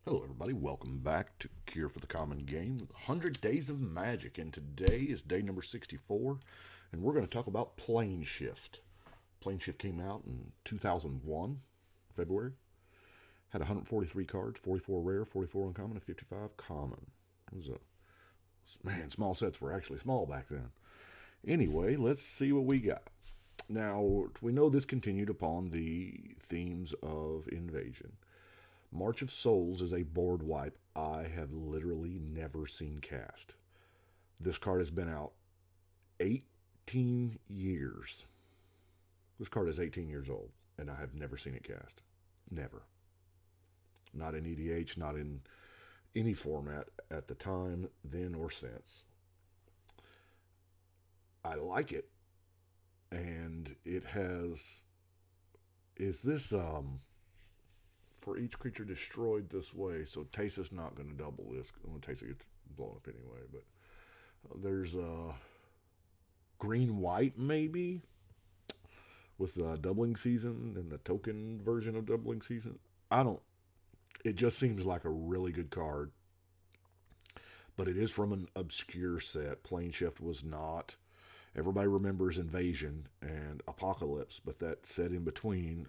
Hello, everybody. Welcome back to Cure for the Common Game with 100 Days of Magic. And today is day number 64, and we're going to talk about Planeshift. Planeshift came out in 2001, February. Had 143 cards, 44 rare, 44 uncommon, and 55 common. It was small sets were actually small back then. Anyway, let's see what we got. Now, we know this continued upon the themes of invasion. March of Souls is a board wipe I have literally never seen cast. This card has been out 18 years. This card is 18 years old, and I have never seen it cast. Never. Not in EDH, not in any format at the time, then or since. I like it, and it has... Is this, for each creature destroyed this way, so Tasa's not going to double this. When Tasa gets blown up anyway, but there's green-white maybe with doubling season and the token version of doubling season. It just seems like a really good card, but it is from an obscure set. Planeshift was not. Everybody remembers Invasion and Apocalypse, but that set in between,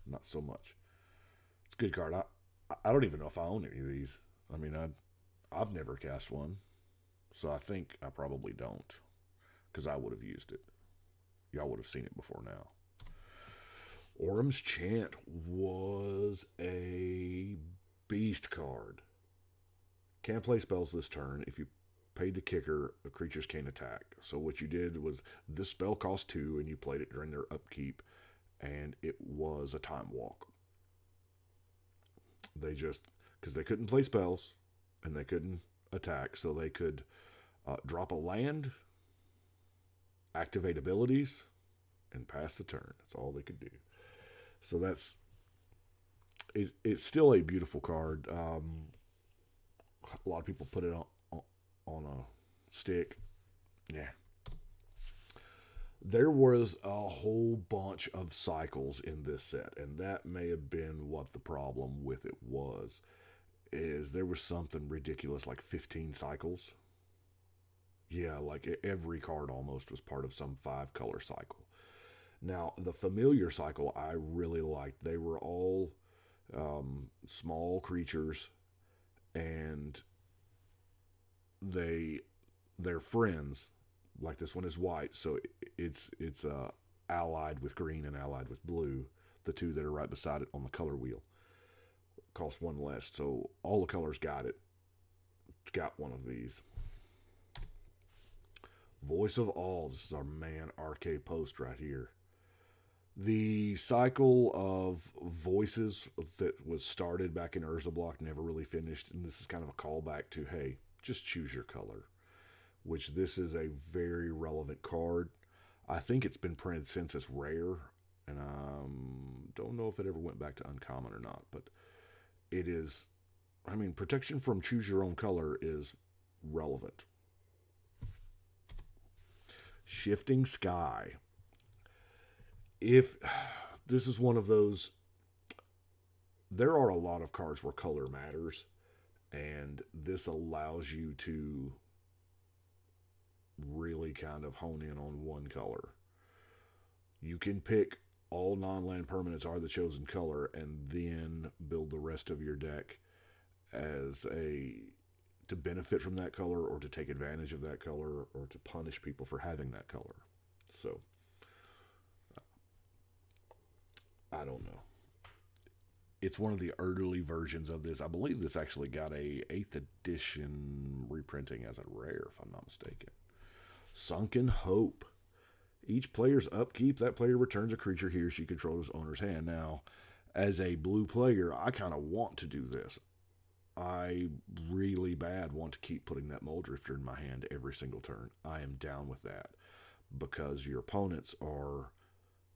not so much. It's a good card. I don't even know if I own any of these. I mean, I've never cast one, so I think I probably don't, because I would have used it. Y'all would have seen it before now. Orum's Chant was a beast card. Can't play spells this turn. If you paid the kicker, the creatures can't attack. So what you did was, this spell cost 2, and you played it during their upkeep, and it was a time walk. They just, because they couldn't play spells, and they couldn't attack, so they could drop a land, activate abilities, and pass the turn. That's all they could do. So it's still a beautiful card. A lot of people put it on a stick. Yeah. There was a whole bunch of cycles in this set, and that may have been what the problem with it was. Is there was something ridiculous like 15 cycles. Yeah, like every card almost was part of some 5-color cycle. Now, the familiar cycle I really liked. They were all small creatures, and they're friends. Like this one is white, so it's allied with green and allied with blue. The two that are right beside it on the color wheel cost 1 less, so all the colors got it. Got one of these. Voice of All. This is our man RK Post right here. The cycle of voices that was started back in Urza Block never really finished, and this is kind of a callback to, hey, just choose your color, which this is a very relevant card. I think it's been printed since it's rare, and I don't know if it ever went back to uncommon or not, but it is, I mean, protection from choose your own color is relevant. Shifting Sky. If this is one of those, there are a lot of cards where color matters, and this allows you to really kind of hone in on one color. You can pick all non-land permanents are the chosen color, and then build the rest of your deck to benefit from that color, or to take advantage of that color, or to punish people for having that color. So I don't know. It's one of the early versions of this. I believe this actually got a 8th edition reprinting as a rare, if I'm not mistaken. Sunken Hope. Each player's upkeep, that player returns a creature he or she controls owner's hand. Now, as a blue player, I kind of want to do this. I really bad want to keep putting that Muldrifter in my hand every single turn. I am down with that, because your opponents are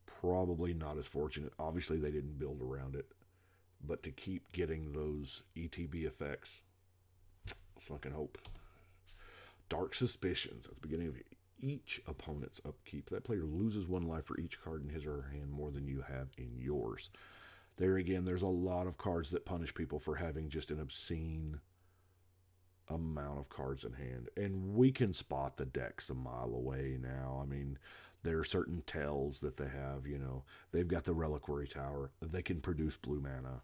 probably not as fortunate. Obviously, they didn't build around it, but to keep getting those ETB effects, Sunken Hope. Dark Suspicions. At the beginning of each opponent's upkeep, that player loses 1 life for each card in his or her hand more than you have in yours. There again, there's a lot of cards that punish people for having just an obscene amount of cards in hand. And we can spot the decks a mile away now. I mean, there are certain tells that they have, they've got the Reliquary Tower. They can produce blue mana.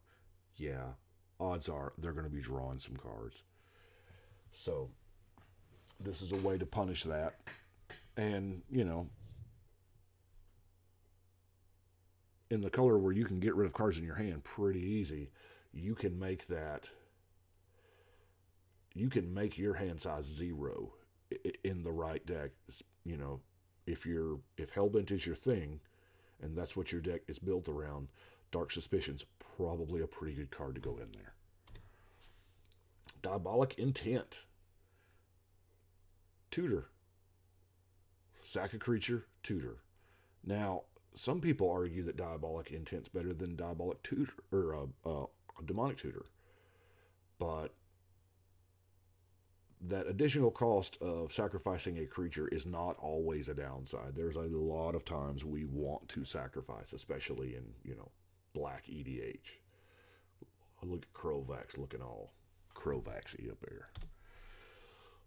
Yeah, odds are they're going to be drawing some cards. So, this is a way to punish that. And, in the color where you can get rid of cards in your hand pretty easy, you can make your hand size 0 in the right deck. If Hellbent is your thing, and that's what your deck is built around, Dark Suspicion's probably a pretty good card to go in there. Diabolic Intent. Tutor. Sack a creature, tutor. Now, some people argue that Diabolic Intent's better than Diabolic Tutor, or Demonic Tutor. But that additional cost of sacrificing a creature is not always a downside. There's a lot of times we want to sacrifice, especially in, black EDH. Look at Crovax looking all Crovax-y up there.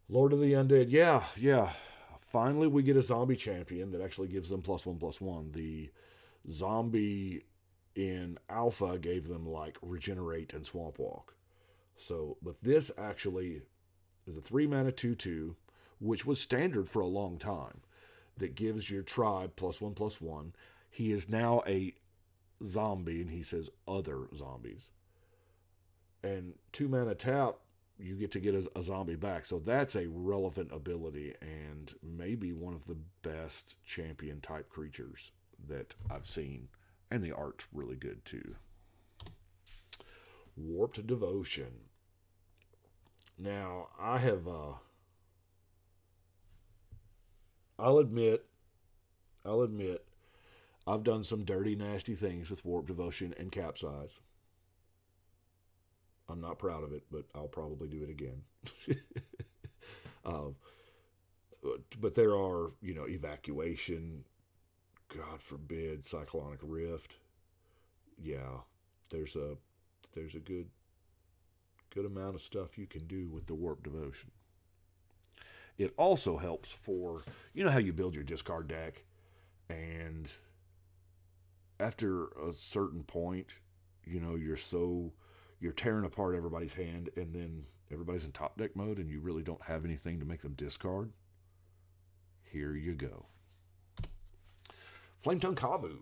Lord of the Undead. Yeah. Finally, we get a zombie champion that actually gives them +1/+1. The zombie in Alpha gave them, Regenerate and Swamp Walk. So, but this actually is a 3-mana 2/2, which was standard for a long time, that gives your tribe +1/+1. He is now a zombie, and he says other zombies. And 2-mana tap, you get to get a zombie back. So that's a relevant ability and maybe one of the best champion type creatures that I've seen. And the art's really good too. Warped Devotion. Now, I'll admit, I've done some dirty, nasty things with Warped Devotion and Capsize. I'm not proud of it, but I'll probably do it again. But there are, Evacuation, God forbid, Cyclonic Rift. Yeah, there's a good amount of stuff you can do with the Warped Devotion. It also helps for, how you build your discard deck, and after a certain point, you're tearing apart everybody's hand, and then everybody's in top deck mode, and you really don't have anything to make them discard. Here you go. Flametongue Kavu.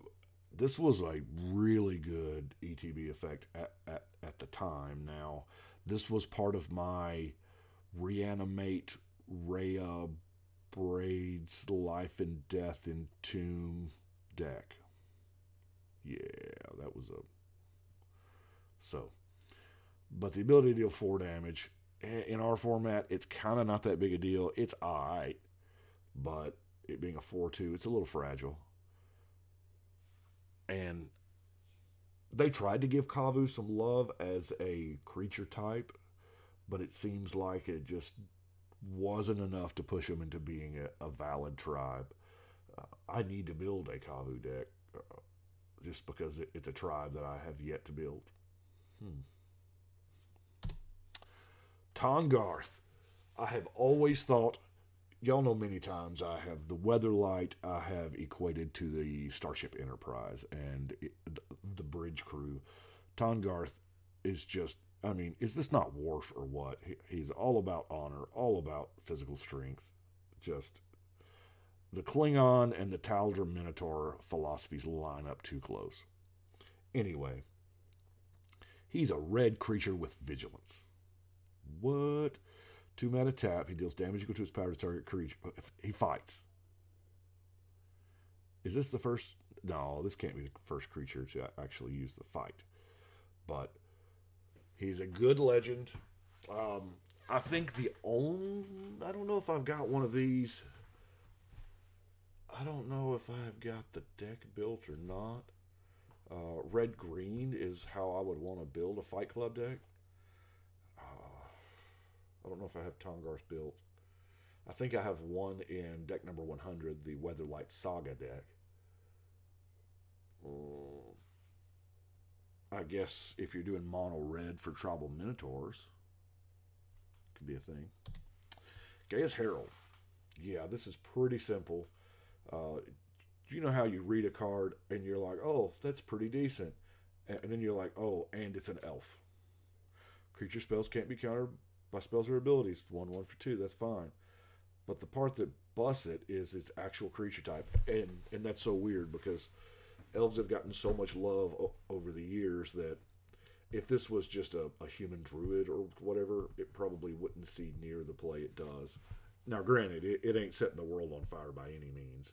This was a really good ETB effect at the time. Now, this was part of my Reanimate, Rhea, Braids, Life and Death, Entomb deck. Yeah, that was but the ability to deal 4 damage, in our format, it's kind of not that big a deal. It's alright, but it being a 4/2, it's a little fragile. And they tried to give Kavu some love as a creature type, but it seems like it just wasn't enough to push him into being a valid tribe. I need to build a Kavu deck just because it's a tribe that I have yet to build. Tongarth. I have always thought, y'all know many times I have the Weatherlight, I have equated to the Starship Enterprise and the bridge crew. Tongarth is just, is this not Worf or what? He's all about honor, all about physical strength. Just the Klingon and the Taldor Minotaur philosophies line up too close. Anyway, he's a red creature with vigilance. What? 2-mana tap. He deals damage equal to his power to target creature. He fights. Is this the first? No, this can't be the first creature to actually use the fight. But he's a good legend. I think I don't know if I've got one of these. I don't know if I've got the deck built or not. Red-green is how I would want to build a Fight Club deck. I don't know if I have Tongarth built. I think I have one in deck number 100, the Weatherlight Saga deck. I guess if you're doing mono red for tribal minotaurs, could be a thing. Gaia's Herald. Yeah, this is pretty simple. You know how you read a card and you're like, oh, that's pretty decent. And then you're like, oh, and it's an elf. Creature spells can't be countered by spells or abilities. 1/1 for 2, that's fine. But the part that busts it is its actual creature type. And that's so weird because elves have gotten so much love over the years that if this was just a human druid or whatever, it probably wouldn't see near the play it does. Now, granted, it ain't setting the world on fire by any means,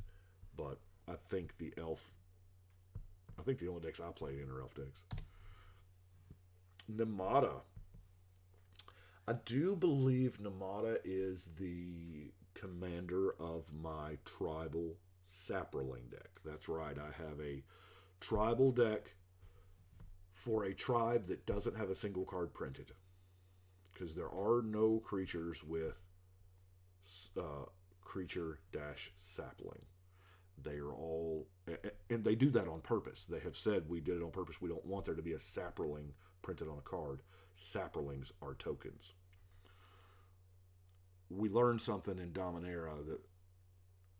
but I think the only decks I played in are elf decks. Namada. I do believe Namada is the commander of my tribal Saproling deck. That's right, I have a tribal deck for a tribe that doesn't have a single card printed. Because there are no creatures with creature-sapling. They are all, and they do that on purpose. They have said we did it on purpose. We don't want there to be a Saproling printed on a card. Saprolings are tokens. We learned something in Dominaria that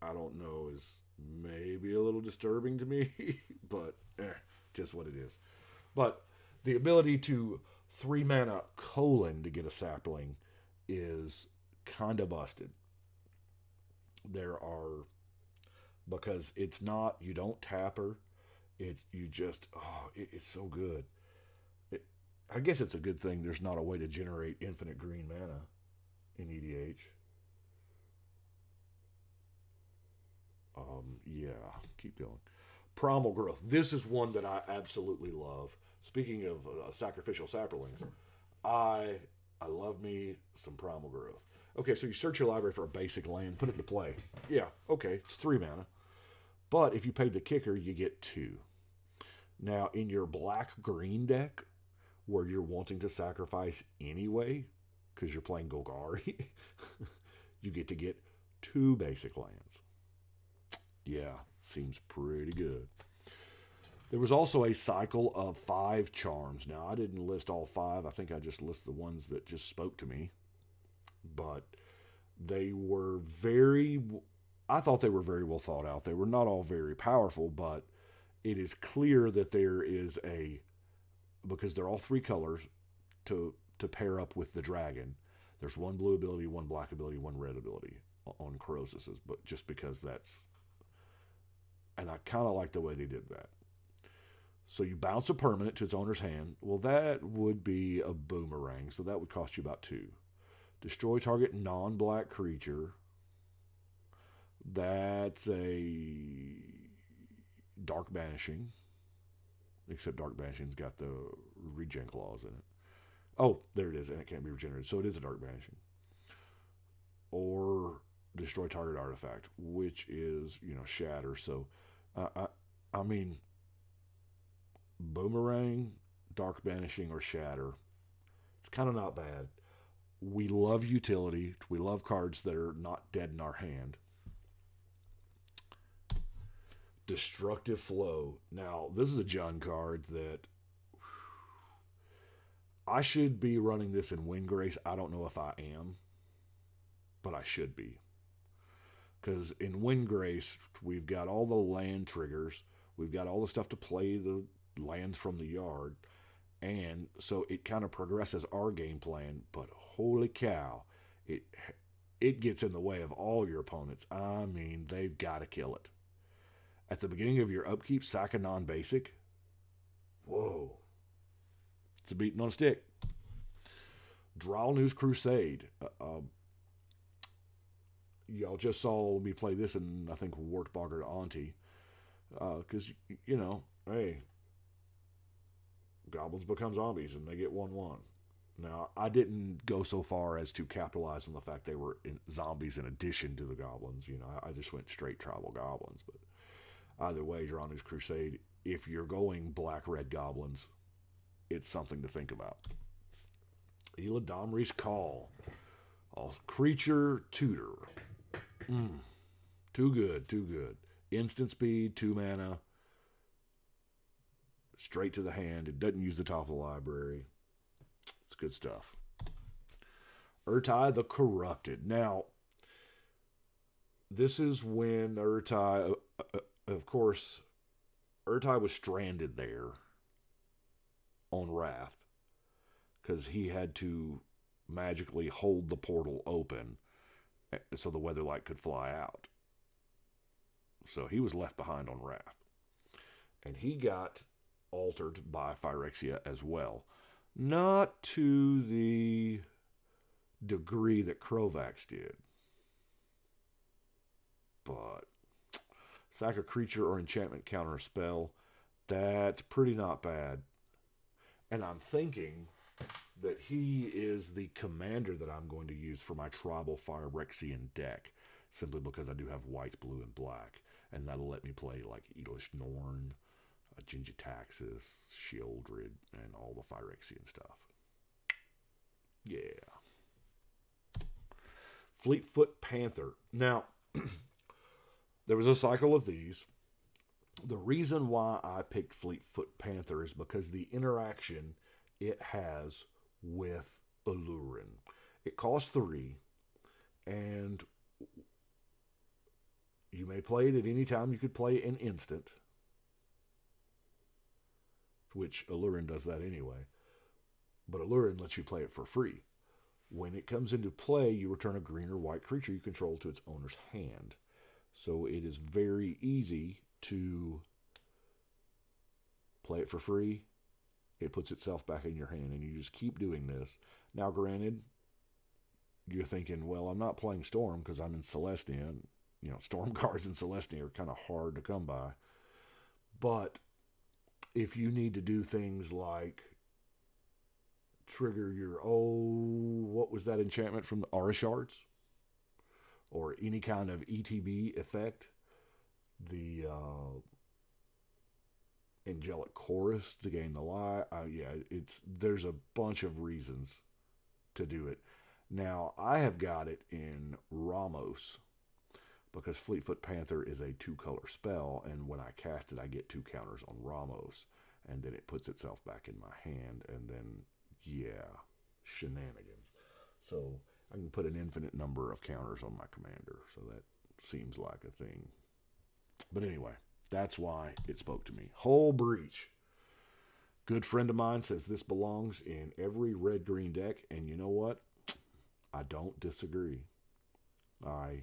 I don't know is maybe a little disturbing to me, but just what it is. But the ability to 3-mana colon to get a sapling is kind of busted. There are, because it's not, you don't tap her, it's so good. I guess it's a good thing there's not a way to generate infinite green mana in EDH. Yeah, keep going. Primal Growth. This is one that I absolutely love. Speaking of sacrificial saplings, I love me some Primal Growth. Okay, so you search your library for a basic land, put it into play. Yeah, okay, it's 3 mana. But if you paid the kicker, you get 2. Now, in your black-green deck, where you're wanting to sacrifice anyway, because you're playing Golgari, you get to get 2 basic lands. Yeah, seems pretty good. There was also a cycle of 5 charms. Now, I didn't list all 5. I think I just listed the ones that just spoke to me. But they were I thought they were very well thought out. They were not all very powerful, but it is clear that there is because they're all 3 colors to pair up with the dragon. There's 1 blue ability, 1 black ability, 1 red ability on Corosis's, but just because and I kind of like the way they did that. So you bounce a permanent to its owner's hand. Well, that would be a boomerang, so that would cost you about 2. Destroy target non-black creature. That's a Dark Banishing. Except Dark Banishing's got the regen clause in it. Oh, there it is, and it can't be regenerated. So it is a Dark Banishing. Or destroy target artifact, which is, shatter. So, I mean, boomerang, Dark Banishing, or shatter. It's kind of not bad. We love utility. We love cards that are not dead in our hand. Destructive Flow. Now, this is a Jund card that I should be running this in Windgrace. I don't know if I am, but I should be. Because in Windgrace, we've got all the land triggers. We've got all the stuff to play the lands from the yard. And so it kind of progresses our game plan. But holy cow, it gets in the way of all your opponents. I mean, they've got to kill it. At the beginning of your upkeep, sack a non-basic. Whoa. It's a beating on a stick. Drow News Crusade. Y'all just saw me play this in, I think, Wartbogger Auntie. Because, hey, goblins become zombies and they get 1/1. Now, I didn't go so far as to capitalize on the fact they were zombies in addition to the goblins. I just went straight tribal goblins. But either way, Drow News Crusade, if you're going black-red goblins, it's something to think about. Eladamri's Call. Creature tutor. Too good, too good. Instant speed, 2 mana. Straight to the hand. It doesn't use the top of the library. It's good stuff. Urtai the Corrupted. Now, this is when Urtai, of course, Urtai was stranded there on Wrath because he had to magically hold the portal open so the Weatherlight could fly out. So he was left behind on Wrath. And he got altered by Phyrexia as well. Not to the degree that Krovax did. But sack a creature or enchantment counter a spell. That's pretty not bad. And I'm thinking that he is the commander that I'm going to use for my tribal Phyrexian deck. Simply because I do have white, blue, and black. And that'll let me play like Eilish Norn, Jin-Gitaxias, Sheoldred, and all the Phyrexian stuff. Yeah. Fleetfoot Panther. Now, there was a cycle of these. The reason why I picked Fleetfoot Panther is because the interaction it has with Alurin. It costs 3, and you may play it at any time. You could play an instant, which Alurin does that anyway. But Alurin lets you play it for free. When it comes into play, you return a green or white creature you control to its owner's hand. So it is very easy to play it for free. It puts itself back in your hand, and you just keep doing this. Now, granted, you're thinking, well, I'm not playing Storm because I'm in Celestia. You know, Storm cards in Celestia are kind of hard to come by. But if you need to do things like trigger your, what was that enchantment from the Aura Shards? Or any kind of ETB effect. The Angelic Chorus to gain the lie. There's a bunch of reasons to do it. Now, I have got it in Ramos because Fleetfoot Panther is a 2-color spell, and when I cast it, I get 2 counters on Ramos, and then it puts itself back in my hand, and then, shenanigans. So I can put an infinite number of counters on my commander, so that seems like a thing. But anyway, that's why it spoke to me. Whole Breach. Good friend of mine says this belongs in every red-green deck, and you know what? I don't disagree. I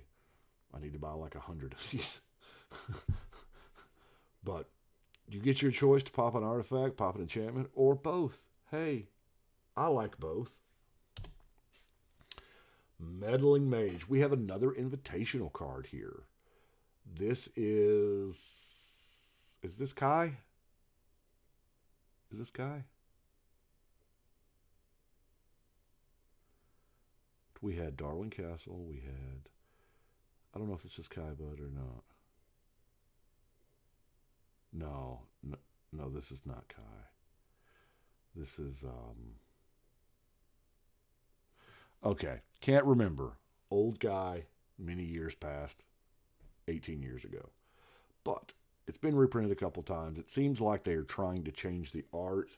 need to buy like 100 of these. But you get your choice to pop an artifact, pop an enchantment, or both. Hey, I like both. Meddling Mage. We have another invitational card here. This is this Kai? Is this Kai? We had Darwin Castle. We had, I don't know if this is Kai Bud or not. No, this is not Kai. This is, okay, can't remember. Old guy, many years past, 18 years ago. But it's been reprinted a couple times. It seems like they're trying to change the art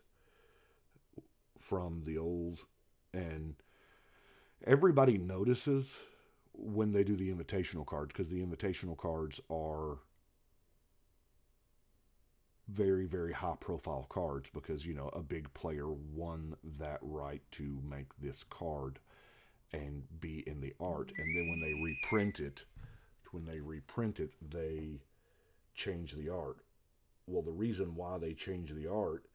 from the old, and everybody notices when they do the invitational cards, because the invitational cards are very, very high profile cards because, you know, a big player won that right to make this card and be in the art. And then when they reprint it, they change the art. Well, the reason why they change the art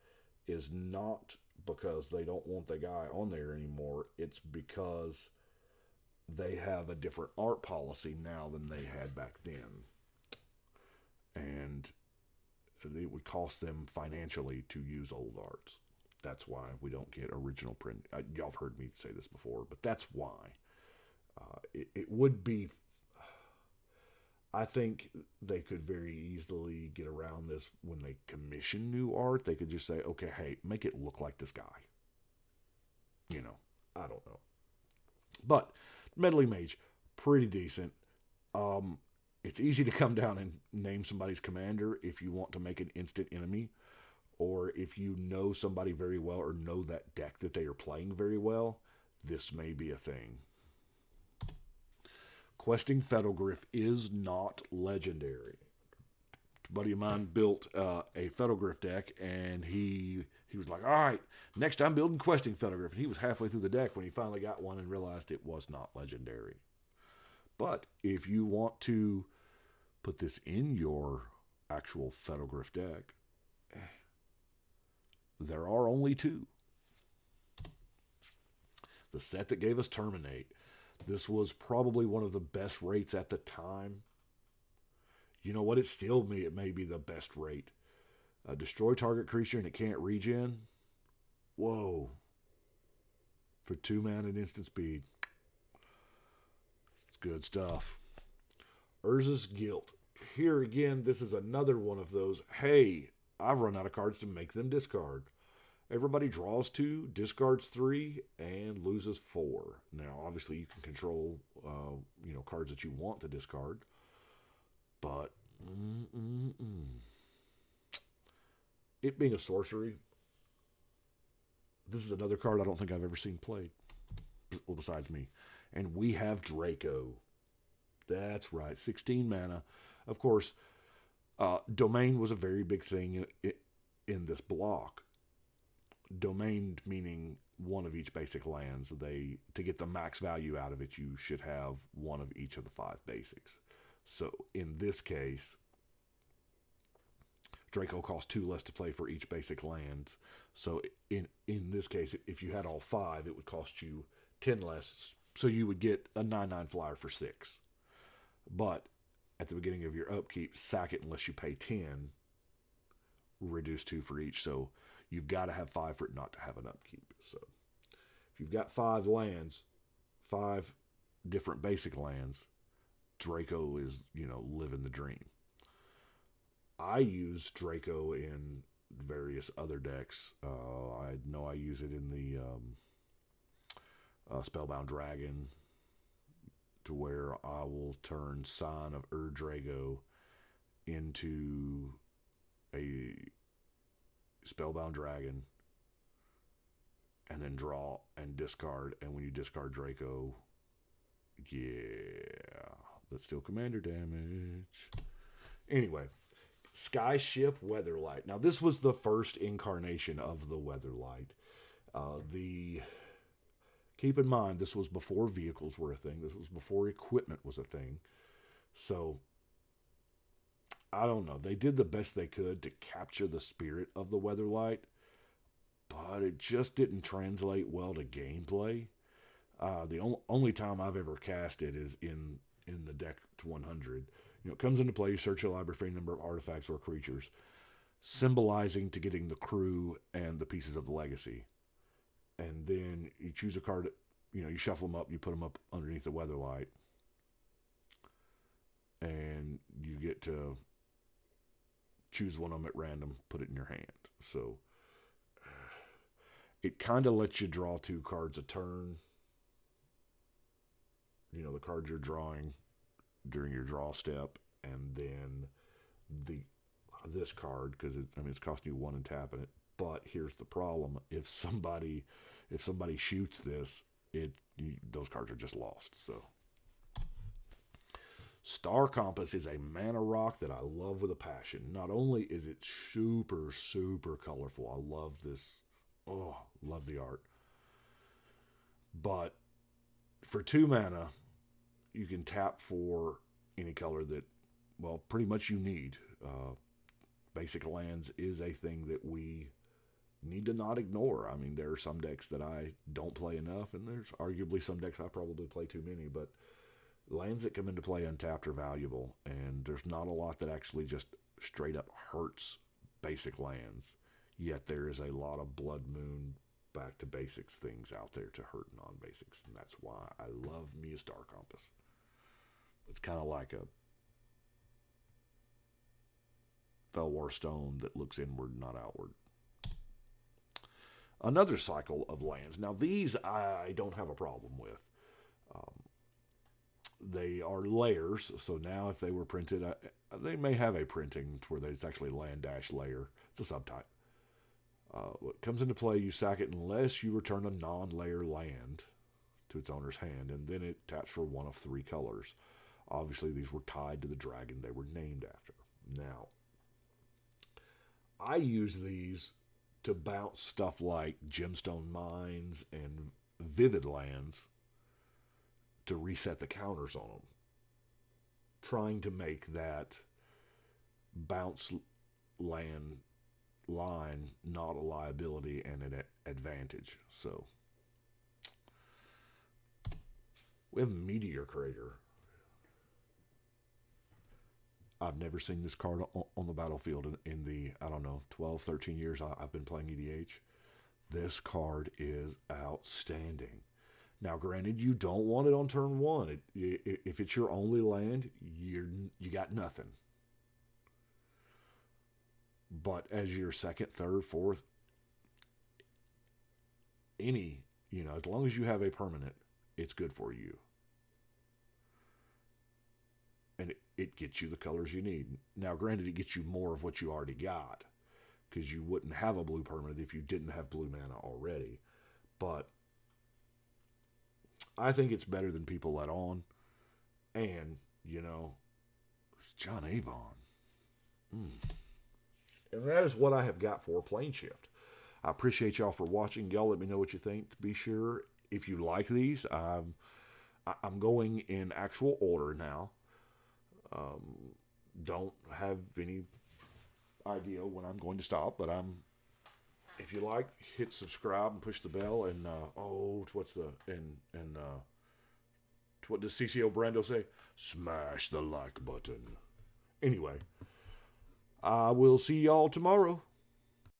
is not because they don't want the guy on there anymore. It's because they have a different art policy now than they had back then. And it would cost them financially to use old arts. That's why we don't get original print. Y'all have heard me say this before, but that's why. It would be... I think they could very easily get around this when they commission new art. They could just say, okay, hey, make it look like this guy. You know, I don't know. But Meddling Mage, pretty decent. It's easy to come down and name somebody's commander if you want to make an instant enemy, or if you know somebody very well or know that deck that they are playing very well, this may be a thing. Questing Fettlgriff is not legendary. A buddy of mine built a Fettlgriff deck, and he was like, all right, next I'm building Questing Fettlgriff. And he was halfway through the deck when he finally got one and realized it was not legendary. But if you want to put this in your actual Fettlgriff deck, there are only two. The set that gave us Terminate. This was probably one of the best rates at the time. You know what? It may be the best rate. Destroy target creature and it can't regen. Whoa. For 2 mana and instant speed. It's good stuff. Urza's Guilt. Here again, this is another one of those, hey, I've run out of cards to make them discard. Everybody draws 2, discards 3, and loses 4. Now, obviously, you can control, cards that you want to discard. But, it being a sorcery, this is another card I don't think I've ever seen played. Well, besides me. And we have Draco. That's right, 16 mana. Of course, Domain was a very big thing in this block. Domained meaning one of each basic lands. To get the max value out of it, you should have one of each of the 5 basics. So in this case, Draco costs 2 less to play for each basic land. So in this case, if you had all 5, it would cost you 10 less. So you would get a 9/9 flyer for 6. But at the beginning of your upkeep, sack it unless you pay 10, reduce 2 for each. So you've got to have 5 for it not to have an upkeep. So if you've got 5 lands, 5 different basic lands, Draco is, living the dream. I use Draco in various other decks. I know I use it in the Spellbound Dragon, to where I will turn Sign of Drago into a Spellbound Dragon, and then draw and discard. And when you discard Draco, that's still commander damage. Anyway, Skyship Weatherlight. Now, this was the first incarnation of the Weatherlight. Keep in mind, this was before vehicles were a thing. This was before equipment was a thing. So, I don't know. They did the best they could to capture the spirit of the Weatherlight, but it just didn't translate well to gameplay. The only time I've ever cast it is in the deck to 100. It comes into play, you search your library for any number of artifacts or creatures, symbolizing to getting the crew and the pieces of the legacy. And then you choose a card, you shuffle them up, you put them up underneath the Weatherlight, and you get to choose one of them at random, put it in your hand. So it kind of lets you draw 2 cards a turn. The cards you're drawing during your draw step, and then this card, because it's costing you 1 and tapping it. But here's the problem: if somebody shoots this, those cards are just lost. So, Star Compass is a mana rock that I love with a passion. Not only is it super, super colorful, I love this. Oh, love the art. But for 2 mana, you can tap for any color that, pretty much you need. Basic lands is a thing that we need to not ignore. I mean, there are some decks that I don't play enough, and there's arguably some decks I probably play too many, but lands that come into play untapped are valuable, and there's not a lot that actually just straight up hurts basic lands, yet there is a lot of Blood Moon back to basics things out there to hurt non-basics, and that's why I love me a Star Compass. It's kind of like a Felwar Stone that looks inward, not outward. Another cycle of lands. Now, these I don't have a problem with. They are layers, so now if they were printed, they may have a printing where it's actually land-layer. It's a subtype. What comes into play, you sack it unless you return a non-layer land to its owner's hand, and then it taps for one of 3 colors. Obviously, these were tied to the dragon they were named after. Now, I use these to bounce stuff like Gemstone Mines and Vivid Lands to reset the counters on them, trying to make that bounce land line not a liability and an advantage. So we have Meteor Crater. I've never seen this card on the battlefield in the, I don't know, 12, 13 years I've been playing EDH. This card is outstanding. Now, granted, you don't want it on turn 1. If it's your only land, you got nothing. But as your second, third, fourth, as long as you have a permanent, it's good for you. And it gets you the colors you need. Now, granted, it gets you more of what you already got, because you wouldn't have a blue permanent if you didn't have blue mana already. But I think it's better than people let on. And, it's John Avon. And that is what I have got for Planeshift. I appreciate y'all for watching. Y'all let me know what you think. Be sure, if you like these, I'm going in actual order now. Don't have any idea when I'm going to stop, but if you like, hit subscribe and push the bell, and what does CCO Brando say? Smash the like button. Anyway, I will see y'all tomorrow.